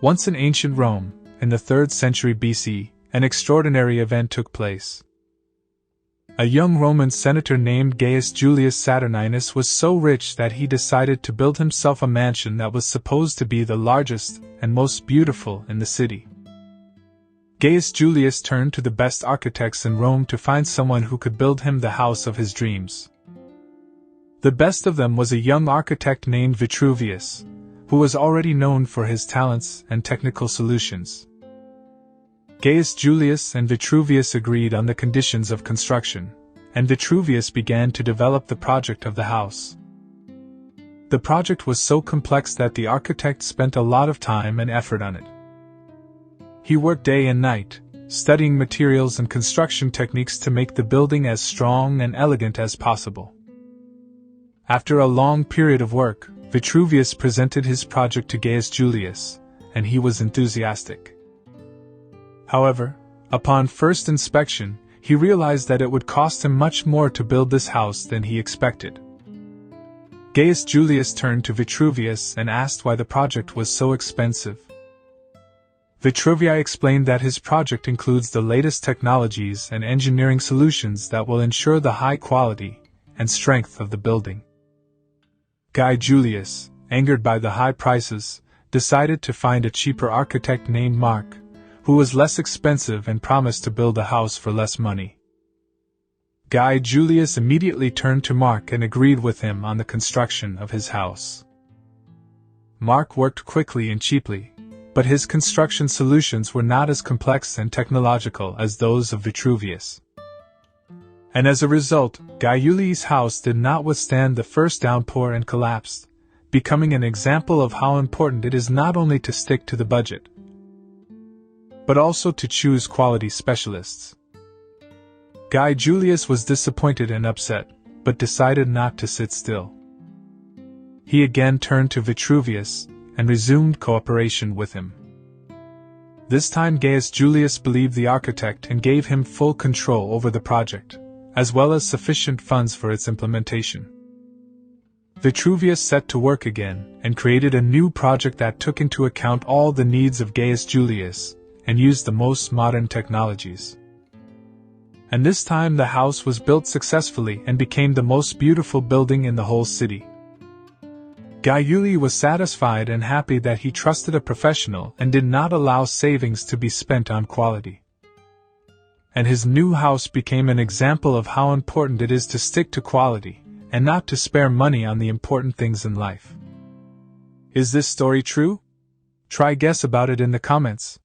Once in ancient Rome, in the 3rd century BC, an extraordinary event took place. A young Roman senator named Gaius Julius Saturninus was so rich that he decided to build himself a mansion that was supposed to be the largest and most beautiful in the city. Gaius Julius turned to the best architects in Rome to find someone who could build him the house of his dreams. The best of them was a young architect named Vitruvius, who was already known for his talents and technical solutions. Gaius Julius and Vitruvius agreed on the conditions of construction, and Vitruvius began to develop the project of the house. The project was so complex that the architect spent a lot of time and effort on it. He worked day and night, studying materials and construction techniques to make the building as strong and elegant as possible. After a long period of work, Vitruvius presented his project to Gaius Julius, and he was enthusiastic. However, upon first inspection, he realized that it would cost him much more to build this house than he expected. Gaius Julius turned to Vitruvius and asked why the project was so expensive. Vitruvius explained that his project includes the latest technologies and engineering solutions that will ensure the high quality and strength of the building. Gaius Julius, angered by the high prices, decided to find a cheaper architect named Mark, who was less expensive and promised to build a house for less money. Gaius Julius immediately turned to Mark and agreed with him on the construction of his house. Mark worked quickly and cheaply, but his construction solutions were not as complex and technological as those of Vitruvius. And as a result, Gaius Julius' house did not withstand the first downpour and collapsed, becoming an example of how important it is not only to stick to the budget, but also to choose quality specialists. Gaius Julius was disappointed and upset, but decided not to sit still. He again turned to Vitruvius and resumed cooperation with him. This time Gaius Julius believed the architect and gave him full control over the project, as well as sufficient funds for its implementation. Vitruvius set to work again and created a new project that took into account all the needs of Gaius Julius and used the most modern technologies. And this time the house was built successfully and became the most beautiful building in the whole city. Gaius Julius was satisfied and happy that he trusted a professional and did not allow savings to be spent on quality. And his new house became an example of how important it is to stick to quality and not to spare money on the important things in life. Is this story true? Try guess about it in the comments.